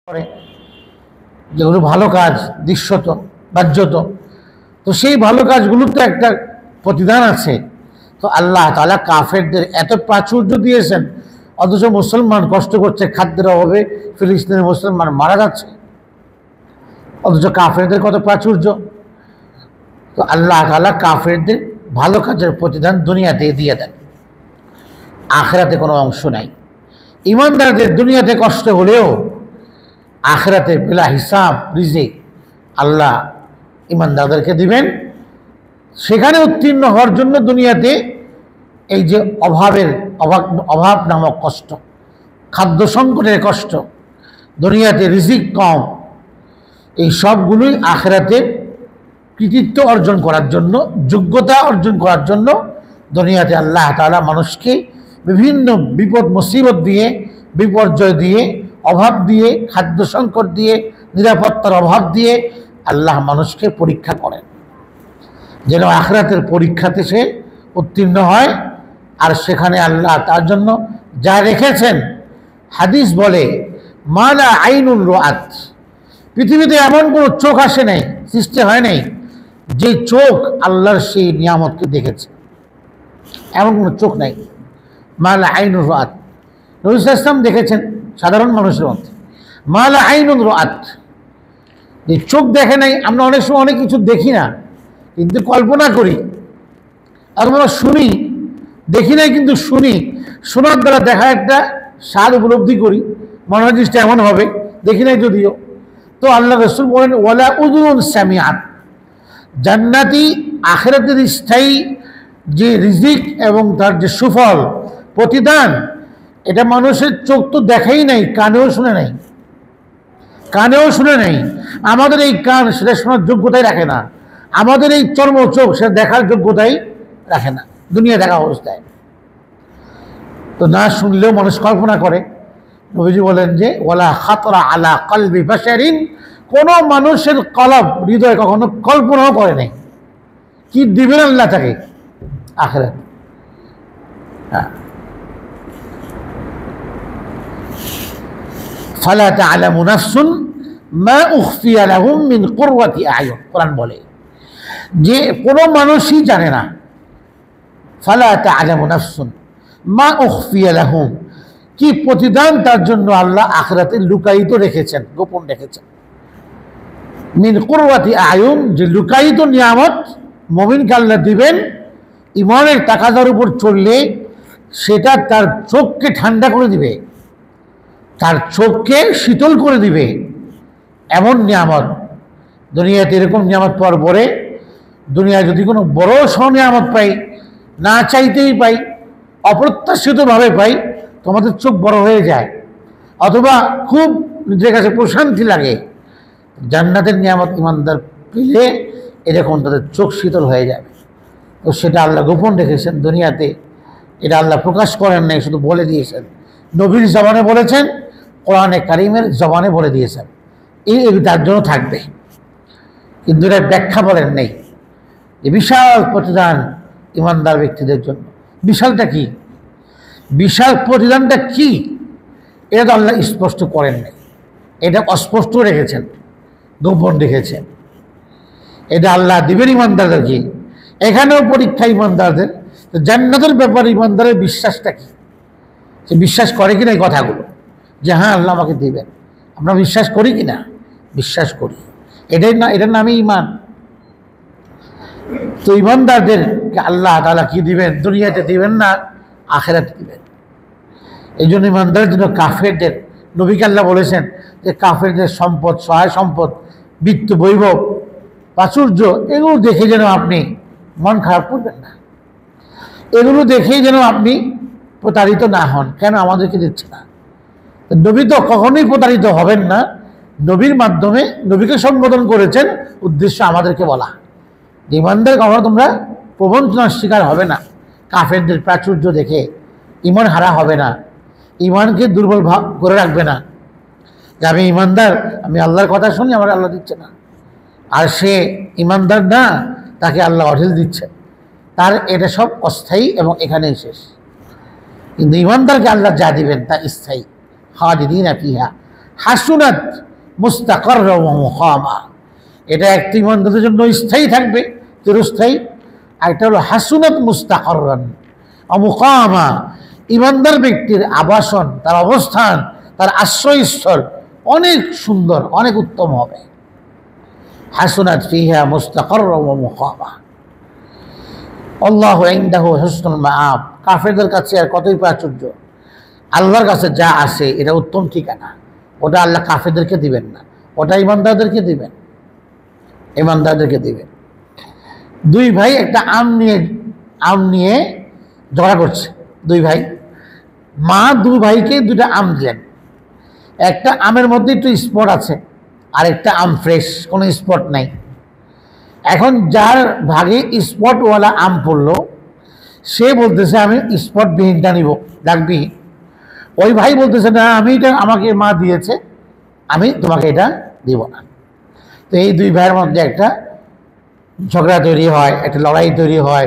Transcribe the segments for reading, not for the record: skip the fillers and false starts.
করে যেগুলো ভালো কাজ দৃশ্যত বাহ্যত, তো সেই ভালো কাজগুলোর তো একটা প্রতিদান আছে। তো আল্লাহ তাআলা কাফেরদের এত প্রাচুর্য দিয়েছেন, অথচ মুসলমান কষ্ট করছে, খাদ্যের অভাবে ফিলিস্তিনের মুসলমান মারা যাচ্ছে, অথচ কাফেরদের কত প্রাচুর্য। তো আল্লাহ তাআলা কাফেরদের ভালো কাজের প্রতিদান দুনিয়াতে দিয়ে দেন, আখিরাতে কোনো অংশ নাই। ইমানদারদের দুনিয়াতে কষ্ট হলেও আখিরাতে বিলা হিসাব রিজিক আল্লাহ ইমানদারদেরকে দিবেন। সেখানে উত্তীর্ণ হওয়ার জন্য দুনিয়াতে এই যে অভাব নামক কষ্ট, খাদ্য সংকটের কষ্ট, দুনিয়াতে রিজিক কম, এই সবগুলোই আখিরাতে কৃতিত্ব অর্জন করার জন্য, যোগ্যতা অর্জন করার জন্য দুনিয়াতে আল্লাহ তাআলা মানুষকে বিভিন্ন বিপদ মুসিবত দিয়ে, বিপর্যয় দিয়ে, অভাব দিয়ে, খাদ্য সংকট দিয়ে, নিরাপত্তার অভাব দিয়ে আল্লাহ মানুষকে পরীক্ষা করেন, যেন আখিরাতের পরীক্ষাতে সে উত্তীর্ণ হয়। আর সেখানে আল্লাহ তার জন্য যা রেখেছেন, হাদিস বলে মালা আইনুল রাআত, পৃথিবীতে এমন কোনো চোখ আসে নাই, সৃষ্টি হয় নাই যে চোখ আল্লাহর সেই নিয়ামতকে দেখেছে, এমন কোনো চোখ নাই। মালা আইনুল রাআত, নবী সাল্লাল্লাহু আলাইহি ওয়াসাল্লাম দেখেছেন সাধারণ মানুষের মধ্যে। মালা আইনুল রাআত, যে চোখ দেখে নাই। আমরা অনেক সময় অনেক কিছু দেখি না, কিন্তু কল্পনা করি, আর আমরা শুনি, দেখি নাই কিন্তু শুনি, শোনার দ্বারা দেখা একটা স্বাদ উপলব্ধি করি, মনে হয় জিনিসটা এমন হবে, দেখি নাই যদিও। তো আল্লাহ রাসূল বলেন ওয়ালা উযুনুন সামিআত, জান্নাতি আখিরাতের স্থায়ী যে রিজিক এবং তার যে সুফল প্রতিদান, এটা মানুষের চোখ তো দেখাই নাই, কানেও শুনে নাই, কানেও শুনে নাই। আমাদের এই কান সেটা শোনার যোগ্যতাই রাখে না, আমাদের এই চর্ম চোখ সেটা দেখার যোগ্যতাই রাখে না দুনিয়া দেখা অবস্থায়। তো না শুনলেও মানুষ কল্পনা করে। নবীজি বলেন যে ওয়ালা খাতরা আলা কলবি বাশারিন, কোনো মানুষের কলব হৃদয় কখনো কল্পনাও করে নাই কি দিবেন আল্লাহ তাকে আখিরাত। ফালা তা'লামু নাফসুন মা উখফিয়া লাহুম মিন কুররাতি আ'য়ুন, কোরআন বলে যে কোনো মানুষই জানে না, ফালা তা'লামু নাফসুন মা উখফিয়া লাহুম, কি প্রতিদান তার জন্য আল্লাহ আখিরাতে লুকায়িত রেখেছেন, গোপন রেখেছেন। মিন কুররাতি আ'য়ুন, যে লুকায়িত নিয়ামত মুমিনকে আল্লাহ দিবেন, ইমানের তাকাদার উপর চললে সেটা তার চোখকে ঠান্ডা করে দিবে, তার চোখকে শীতল করে দিবে, এমন নিয়ামত। দুনিয়াতে এরকম নিয়ামত পাওয়ার পরে, দুনিয়ায় যদি কোনো বড় নিয়ামত পাই, না চাইতেই পাই, অপ্রত্যাশিতভাবে পাই, তোমাদের চোখ বড় হয়ে যায়, অথবা খুব নিজের কাছে প্রশান্তি লাগে। জান্নাতের নিয়ামত ইমানদার পেলে এরকম তাদের চোখ শীতল হয়ে যাবে। তো সেটা আল্লাহ গোপন রেখেছেন দুনিয়াতে, এটা আল্লাহ প্রকাশ করেন নাই, শুধু বলে দিয়েছেন। নবীর জবানে বলেছেন, কোরআনে কারিমের জবানে বলে দিয়েছেন, এই তার জন্য থাকবে, কিন্তু এটা ব্যাখ্যা বলেন নেই। এই বিশাল প্রতিদান ইমানদার ব্যক্তিদের জন্য। বিশালটা কি, বিশাল প্রতিদানটা কি, এটা তো আল্লাহ স্পষ্ট করেন নাই, এটা অস্পষ্ট রেখেছেন, গোপন রেখেছেন। এটা আল্লাহ দিবেন ইমানদারদেরকে। এখানেও পরীক্ষা ইমানদারদের। জান্নাতের ব্যাপারে ইমানদারের বিশ্বাসটা কি, সে বিশ্বাস করে কিনা এই কথাগুলো, যে হ্যাঁ আল্লাহ আমাকে দিবেন, আমরা বিশ্বাস করি কিনা? বিশ্বাস করি, এটাই না, এটার নামই ইমান। তো ইমানদারদেরকে আল্লাহ তাআলা কি দিবেন? দুনিয়াতে দিবেন না, আখিরাতে দিবেন। এই জন্য ইমানদারের জন্য কাফেরদের, নবীকে আল্লাহ বলেছেন যে কাফেরদের সম্পদ, সহায় সম্পদ, বিত্ত, বৈভব, প্রাচুর্য, এগুলো দেখে যেন আপনি মন খারাপ করবেন না, এগুলো দেখেই যেন আপনি প্রতারিত না হন। কেন আমাদেরকে দিচ্ছে না? নবী তো কখনোই প্রতারিত হবেন না। নবীর মাধ্যমে নবীকে সম্বোধন করেছেন, উদ্দেশ্য আমাদেরকে বলা যে ইমানদার কখনো তোমরা প্রবঞ্চনার শিকার হবে না, কাফেরদের প্রাচুর্য দেখে ইমান হারা হবে না, ইমানকে দুর্বল ভাব করে রাখবে না, যে আমি ইমানদার, আমি আল্লাহর কথা শুনি, আমার আল্লাহ দিচ্ছে না, আর সে ইমানদার না, তাকে আল্লাহ অঢেল দিচ্ছে, তার এটা সব অস্থায়ী এবং এখানেই শেষ। কিন্তু ইমানদারকে আল্লাহ যা দিবেন তা স্থায়ী, খালিদিনা ফিহা, হাসুনাত মুস্তাকাররা ওয়া মুকামা, এটা একটি ইমানদারদের জন্য স্থায়ী থাকবে, চিরস্থায়ী। একটা হলো হাসুনাত মুস্তাকাররান ওয়া মুকামা, ইমানদার ব্যক্তির আবাসন, তার অবস্থান, তার আশ্রয়স্থল অনেক সুন্দর, অনেক উত্তম হবে। হাসুনাত ফিহা মুস্তাকাররা ওয়া মুকামা। আল্লাহু ইনদাহু হুসনুল মাআব, কাফেরদের কাছে আর কতই প্রাচুর্য। আল্লাহর কাছে যা আছে এটা উত্তম ঠিকানা, ওটা আল্লাহ কাফেরদেরকে দিবেন না, ওটা ইমানদারদেরকে দিবেন, ইমানদারদেরকে দিবেন। দুই ভাই একটা আম নিয়ে ঝগড়া করছে। দুই ভাই, মা দুই ভাইকে দুটা আম দিলেন। একটা আমের মধ্যে একটু স্পট আছে, আর একটা আম ফ্রেশ, কোনো স্পট নাই। এখন যার ভাগে স্পটওয়ালা আম পড়লো, সে বলতেছে আমি স্পটবিহীনটা নিব, দাগবিহীন। ওই ভাই বলতেছে না, আমি এটা আমাকে মা দিয়েছে, আমি তোমাকে এটা দিব না। তো এই দুই ভাইয়ের মধ্যে একটা ঝগড়া তৈরি হয়, একটা লড়াই তৈরি হয়,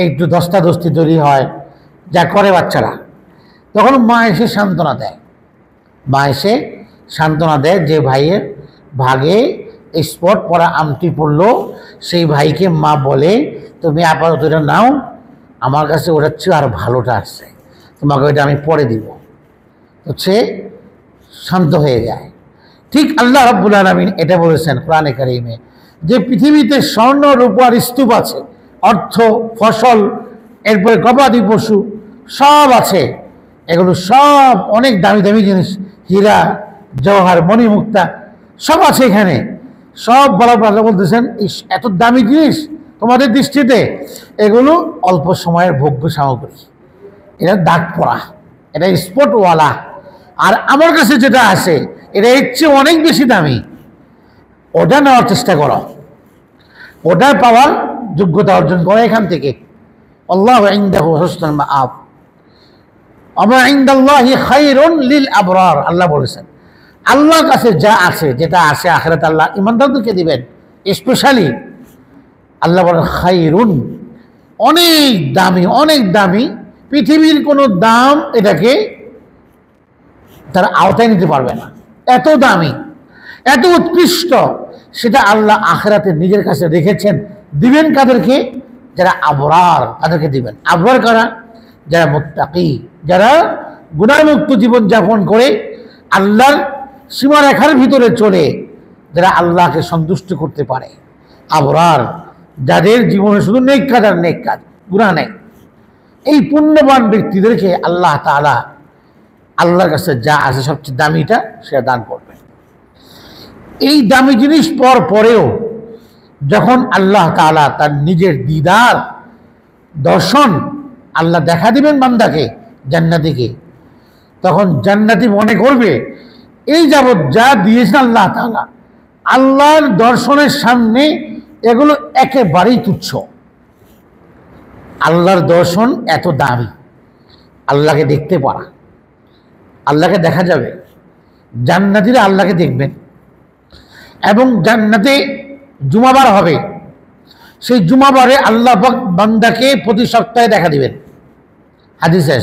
একটু দস্তাদস্তি তৈরি হয়, যা করে বাচ্চারা। তখন মা এসে সান্ত্বনা দেয়, মা এসে সান্ত্বনা দেয় যে ভাইয়ের ভাগে স্পট পড়া আমটি পড়লো, সেই ভাইকে মা বলে তুমি আপাতত এটা নাও, আমার কাছে ওটার চেয়ে আর ভালোটা আসছে, তোমাকে ওইটা আমি পরে দিব। তো সে শান্ত হয়ে যায়। ঠিক আল্লাহ রাব্বুল আলামিন এটা বলেছেন কোরআনে কারীমে, যে পৃথিবীতে স্বর্ণ রূপার স্তূপ আছে, অর্থ, ফসল, এরপরে গবাদি পশু সব আছে, এগুলো সব অনেক দামি দামি জিনিস, হীরা জওহার মণিমুক্তা সব আছে এখানে। সব বলার পর আল্লাহ বলতেছেন এত দামি জিনিস তোমাদের দৃষ্টিতে, এগুলো অল্প সময়ের ভোগ্য সামগ্রী, এটা দাগ পড়া, এটা স্পটওয়ালা। আর আমার কাছে যেটা আছে এটা এর চেয়ে অনেক বেশি দামি, ওটা নেওয়ার চেষ্টা করো, ওটা পাওয়ার যোগ্যতা অর্জন করো এখান থেকে। আল্লাহু ইনদাহু হুসনুল মাআব ওয়া মা ইনদাল্লাহি খায়রুন লিল আবরার। আল্লাহ বলেছেন আল্লাহর কাছে যা আছে, যেটা আছে আখিরাতে আল্লাহ ইমানদারদেরকে দিবেন স্পেশালি। আল্লাহ বলেন খায়রুন, অনেক দামি, অনেক দামি, পৃথিবীর কোনো দাম এটাকে তারা আওতায় নিতে পারবে না, এত দামি, এত উৎকৃষ্ট। সেটা আল্লাহ আখিরাতে নিজের কাছে রেখেছেন, দিবেন কাদেরকে? যারা আবরার, তাদেরকে দিবেন। আবরার কারা? যারা মুত্তাকি, যারা গুনাহমুক্ত জীবন যাপন করে আল্লাহর সীমারেখার ভিতরে চলে, যারা আল্লাহকে সন্তুষ্ট করতে পারে। আবরার, যাদের জীবনে শুধু নেক কাজ আর নেক কাজ, গুনাহ নেই। এই পুণ্যবান ব্যক্তিদেরকে আল্লাহ তাআলা আল্লাহর কাছে যা আছে সবচেয়ে দামিটা সেটা দান করবেন। এই দামি জিনিস পরেও যখন আল্লাহ তাআলা তার নিজের দিদার দর্শন আল্লাহ দেখা দিবেন বান্দাকে, জান্নাতীকে, তখন জান্নাতি মনে করবে এই যাবৎ যা দিয়েছেন আল্লাহ তাআলা, আল্লাহর দর্শনের সামনে এগুলো একেবারেই তুচ্ছ। আল্লাহর দর্শন এত দামি, আল্লাহকে দেখতে পারা, আল্লাহকে দেখা যাবে, জান্নাতীরা আল্লাহকে দেখবেন। এবং জান্নাতে জুমাবার হবে, সেই জুমাবারে আল্লাহ পাক বান্দাকে প্রতি সপ্তাহে দেখা দিবেন। হাদিসে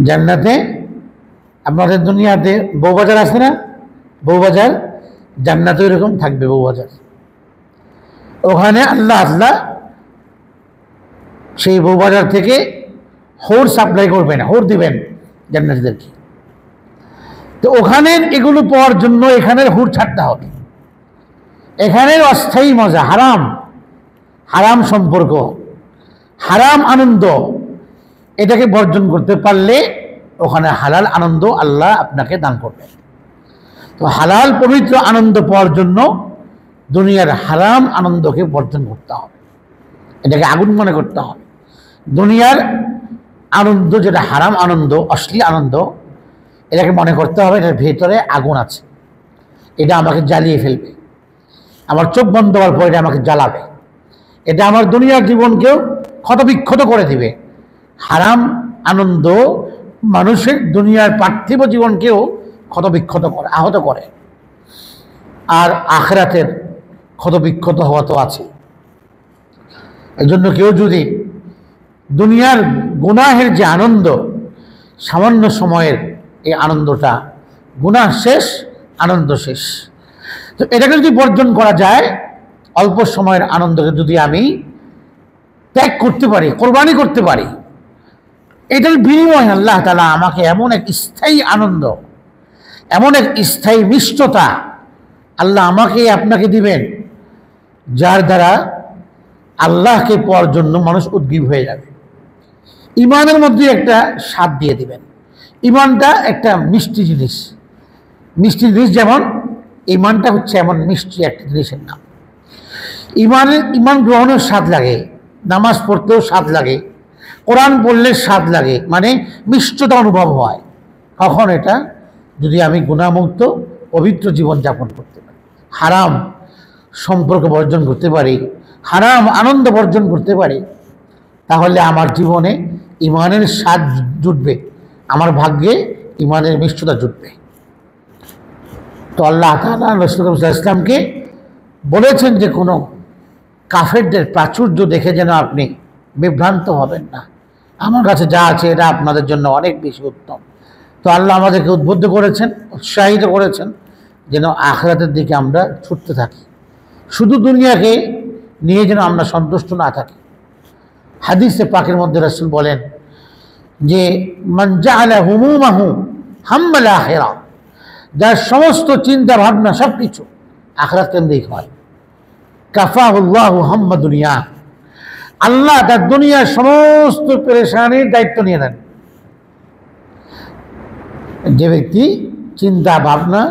জান্নাতে, আপনাদের দুনিয়াতে বউবাজার আছে না, বউবাজার, জান্নাতে এরকম থাকবে বউবাজার। ওখানে আল্লাহ সেই বউবাজার থেকে হোর সাপ্লাই করবেন, হোর দিবেন জান্নাতীদেরকে। তো ওখানের এগুলো পাওয়ার জন্য এখানের হুর ছাড়তে হবে। এখানের অস্থায়ী মজা, হারাম, হারাম সম্পর্ক, হারাম আনন্দ, এটাকে বর্জন করতে পারলে ওখানে হালাল আনন্দ আল্লাহ আপনাকে দান করবেন। তো হালাল পবিত্র আনন্দ পাওয়ার জন্য দুনিয়ার হারাম আনন্দকে বর্জন করতে হবে, এটাকে আগুন মনে করতে হবে। দুনিয়ার আনন্দ যেটা হারাম আনন্দ, অশ্লীল আনন্দ, এটাকে মনে করতে হবে এটার ভেতরে আগুন আছে, এটা আমাকে জ্বালিয়ে ফেলবে, আমার চোখ বন্ধ হওয়ার পর এটা আমাকে জ্বালাবে, এটা আমার দুনিয়ার জীবনকেও ক্ষতবিক্ষত করে দিবে। হারাম আনন্দ মানুষের দুনিয়ার পার্থিব জীবনকেও ক্ষতবিক্ষত করে, আহত করে। আর আখিরাতের ক্ষতবিক্ষত হওয়া তো আছে। এই জন্য কেউ যদি দুনিয়ার গুনাহের যে আনন্দ, সামান্য সময়ের এই আনন্দটা গুনাহ শেষ, আনন্দ শেষ। তো এটাকে যদি বর্জন করা যায়, অল্প সময়ের আনন্দকে যদি আমি ত্যাগ করতে পারি, কোরবানি করতে পারি, এটার বিনিময়ে আল্লাহ তাআলা আমাকে এমন এক স্থায়ী আনন্দ, এমন এক স্থায়ী মিষ্টতা আল্লাহ আমাকে আপনাকে দিবেন, যার দ্বারা আল্লাহকে পাওয়ার জন্য মানুষ উদ্গ্রীব হয়ে যাবে। ইমানের মধ্যে একটা স্বাদ দিয়ে দিবেন। ইমানটা একটা মিষ্টি জিনিস, মিষ্টি জিনিস যেমন ইমানটা হচ্ছে এমন মিষ্টি একটা জিনিসের নাম। ইমান গ্রহণের স্বাদ লাগে, নামাজ পড়তেও স্বাদ লাগে, কোরআন পড়লে স্বাদ লাগে, মানে মিষ্টতা অনুভব হয়। কখন? এটা যদি আমি গুনাহমুক্ত পবিত্র জীবন যাপন করতে পারি, হারাম সম্পর্ক বর্জন করতে পারি, হারাম আনন্দ বর্জন করতে পারি, তাহলে আমার জীবনে ইমানের স্বাদ জুটবে, আমার ভাগ্যে ইমানের মিষ্টতা জুটবে। তো আল্লাহ তাআলা রাসূল সাল্লাল্লাহু আলাইহি ওয়াসাল্লামকে বলেছেন যে কোনো কাফেরদের প্রাচুর্য দেখে যেন আপনি বিভ্রান্ত হবেন না, আমার কাছে যা আছে এটা আপনাদের জন্য অনেক বেশি উত্তম। তো আল্লাহ আমাদেরকে উদ্বুদ্ধ করেছেন, উৎসাহিত করেছেন যেন আখিরাতের দিকে আমরা ছুটতে থাকি, শুধু দুনিয়াকে নিয়ে যেন আমরা সন্তুষ্ট না থাকি। হাদিসে পাকের মধ্যে রাসূল বলেন যে মান জাআলা হুমুমাহু হাম্মাল আখিরা, যার সমস্ত চিন্তা ভাবনা সব কিছু আখিরাত কেন্দ্রিক হয়, কাফাহুল্লাহু হাম্মা দুনিয়া, আল্লাহ তার দুনিয়ার সমস্ত পেরেশানির দায়িত্ব নিয়ে নেন। যে ব্যক্তি চিন্তা ভাবনা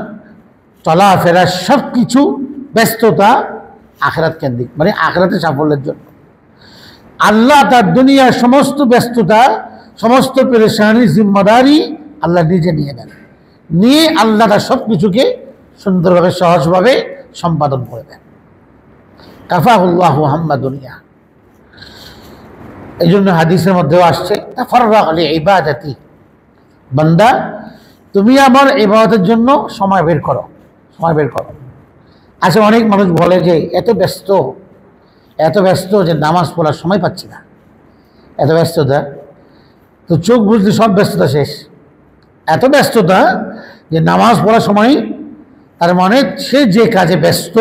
চলাফেরা সব কিছু ব্যস্ততা আখিরাত কেন্দ্রিক, মানে আখিরাতে সাফল্যের জন্য, আল্লাহ তার দুনিয়ার সমস্ত ব্যস্ততা, সমস্ত পেরেশানির জিম্মাদারি আল্লাহ নিজে নিয়ে নেন, নিয়ে আল্লাহ তার সব কিছুকে সুন্দরভাবে সহজভাবে সম্পাদন করে দেন। কাফাহুল্লাহু হাম্মা দুনিয়া। এই জন্য হাদিসের মধ্যেও আসছে তাফাররাগ লিইবাদাতি, বান্দা তুমি আমার ইবাদতের জন্য সময় বের করো, সময় বের করো। আচ্ছা, অনেক মানুষ বলে যে এত ব্যস্ত যে নামাজ পড়ার সময় পাচ্ছি না, এত ব্যস্ততা, তো চোখ বুঝলে সব ব্যস্ততা শেষ, এত ব্যস্ততা যে নামাজ পড়ার সময়, তার মানে সে যে কাজে ব্যস্ত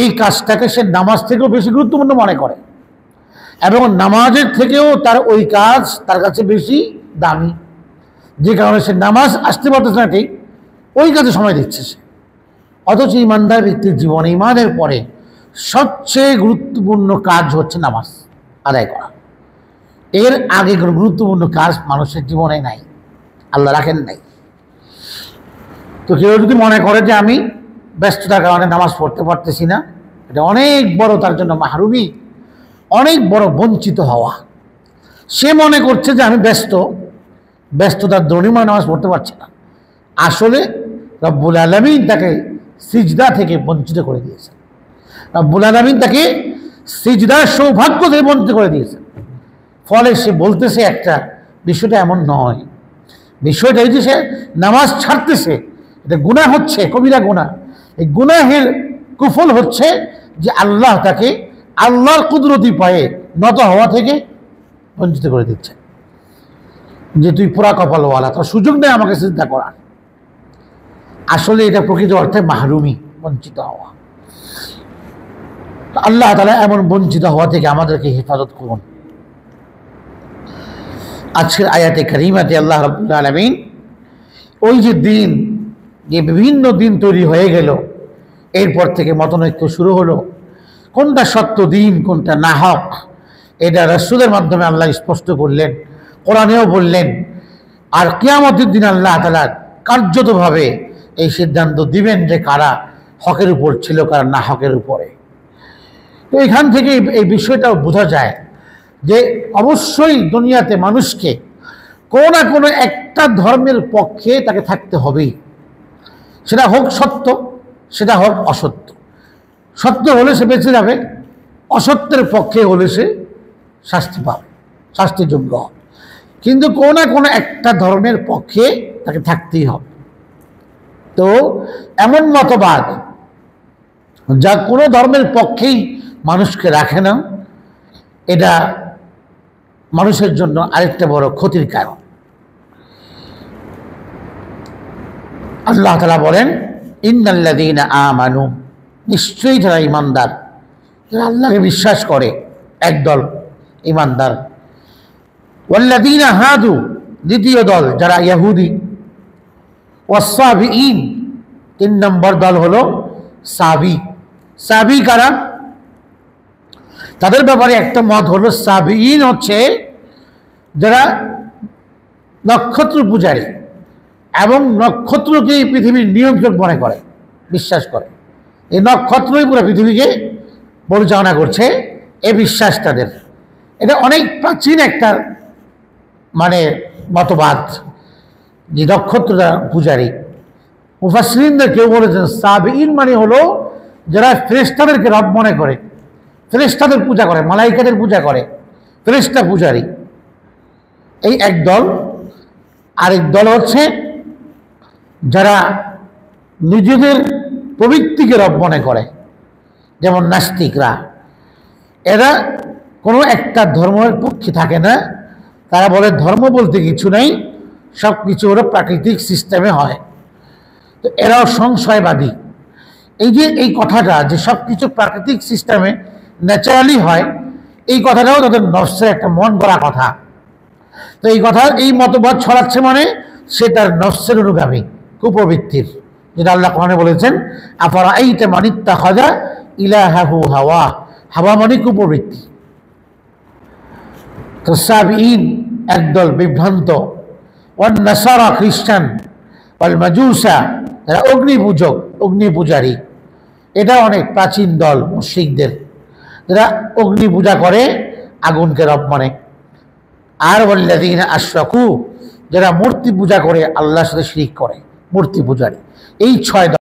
এই কাজটাকে সে নামাজ থেকেও বেশি গুরুত্বপূর্ণ মনে করে, এবং নামাজের থেকেও তার ওই কাজ তার কাছে বেশি দামি, যে কারণে সে নামাজ আসতে পারতেছে না, ঠিক ওই কাজে সময় দিচ্ছে সে। অথচ ইমানদার ব্যক্তির জীবনে ইমানের পরে সবচেয়ে গুরুত্বপূর্ণ কাজ হচ্ছে নামাজ আদায় করা। এর আগে কোনো গুরুত্বপূর্ণ কাজ মানুষের জীবনে নাই, আল্লাহ রাখেন নাই। তো কেউ যদি মনে করে যে আমি ব্যস্ততার কারণে নামাজ পড়তে পারতেছি না, এটা অনেক বড় তার জন্য মাহরুমি, অনেক বড় বঞ্চিত হওয়া। সে মনে করছে যে আমি ব্যস্ততার দরুন নামাজ পড়তে পারছি না। আসলে রব্বুল আলামিন তাকে সিজদা থেকে বঞ্চিত করে দিয়েছেন, রব্বুল আলামিন তাকে সিজদার সৌভাগ্য থেকে বঞ্চিত করে দিয়েছেন। ফলে সে বলতেছে একটা, বিষয়টা এমন নয়, বিষয়টা এই যে সে নামাজ ছাড়তেছে, এটা গুনাহ হচ্ছে, কবিরা গুনাহ। এই গুনাহের কুফল হচ্ছে যে আল্লাহ তাকে আল্লাহর কুদরতি পায়ে নত হওয়া থেকে বঞ্চিত করে দিচ্ছে, যে তুই পুরা কপালওয়ালা, তোর সুযোগ নেই আমাকে চিন্তা করার। আসলে এটা প্রকৃত অর্থে মাহরুমি, বঞ্চিত হওয়া। আল্লাহ তাআলা এমন বঞ্চিত হওয়া থেকে আমাদেরকে হেফাজত করুন। আজকের আয়াতে কারিমাতে আল্লাহ রাব্বুল আলামিন ওই যে দিন, যে বিভিন্ন দিন তৈরি হয়ে গেল, এরপর থেকে মতনৈক্য শুরু হলো, কোনটা সত্য দিন কোনটা না হক, এটা রাসূলের মাধ্যমে আল্লাহ স্পষ্ট করলেন, কোরআনেও বললেন। আর কিয়ামতের দিন আল্লাহ তাআলা কার্যতভাবে এই সিদ্ধান্ত দিবেন যে কারা হকের উপর ছিল, কারা না হকের উপরে। তো এখান থেকে এই বিষয়টাও বোঝা যায় যে অবশ্যই দুনিয়াতে মানুষকে কোনো না কোনো একটা ধর্মের পক্ষে তাকে থাকতে হবেই, সেটা হোক সত্য, সেটা হোক অসত্য। সত্য হলে সে বেঁচে যাবে, অসত্যের পক্ষে হলে সে শাস্তি পাবে, শাস্তিযোগ্য হবে। কিন্তু কোনো না কোনো একটা ধর্মের পক্ষে তাকে থাকতেই হবে। তো এমন মতবাদ যা কোনো ধর্মের পক্ষেই মানুষকে রাখে না, এটা মানুষের জন্য আরেকটা বড় ক্ষতির কারণ। আল্লাহ তাআলা বলেন ইন্নাল্লাযীনা আমানু, নিশ্চয়ই যারা ঈমানদার, যারা আল্লাহকে বিশ্বাস করে, একদল ঈমানদার। ওয়াল্লাযীনা হাদু, দ্বিতীয় দল যারা ইহুদি। ওয়াস-সাবিঈন, 3 নম্বর দল হলো সাবি। সাবি কারা? তাদের ব্যাপারে একটা মত হলো সাবিঈন হচ্ছে যারা নক্ষত্র পূজারী এবং নক্ষত্রকে এই পৃথিবীর নিয়ন্ত্রক মনে করে, বিশ্বাস করে এই নক্ষত্রই পুরো পৃথিবীকে পরিচালনা করছে, এ বিশ্বাস তাদের। এটা অনেক প্রাচীন একটা মানে মতবাদ যে নক্ষত্র পূজারী। মুফাসসিরিনদের কেউ বলেছেন সাবিঈন মানে হলো যারা ফেরেশতাদেরকে রব মনে করে, ফেরেশতাদের পূজা করে, মালাইকাদের পূজা করে, ফেরেশতা পূজারী, এই এক দল। আরেক দল হচ্ছে যারা নিজেদের প্রবৃত্তিকে রব মনে করে, যেমন নাস্তিকরা। এরা কোনো একটা ধর্মের পক্ষে থাকে না, তারা বলে ধর্ম বলতে কিছু নেই, সব কিছু ওরা প্রাকৃতিক সিস্টেমে হয়। তো এরাও সংশয়বাদী। এই যে এই কথাটা যে সব কিছু প্রাকৃতিক সিস্টেমে ন্যাচারালি হয়, এই কথাটাও তাদের নফসের একটা মন গড়া কথা। তো এই কথা, এই মতবাদ ছড়াচ্ছে মানে সে তার নফসের অনুগামী, কুপ্রবৃত্তির, যেটা আল্লাহ কোরআনে বলেছেন আফারাআইতা মান ইত্তাখাযা ইলাহাহু হাওয়া, হাওয়া মানে কুপ্রবৃত্তি। তো সাবিঈন একদল বিভ্রান্ত। ওয়ান নাসারা, খ্রিস্টান। ওয়াল মাজুসা, যারা অগ্নি পূজক, অগ্নি পূজারী। এটা অনেক প্রাচীন দল মুশরিকদের, যারা অগ্নি পূজা করে, আগুনকে রব মানে। আর ওয়াল্লাযীনা আশরাকু, যারা মূর্তি পূজা করে, আল্লাহর সাথে শিরক করে, মূর্তি পূজারী। এই 6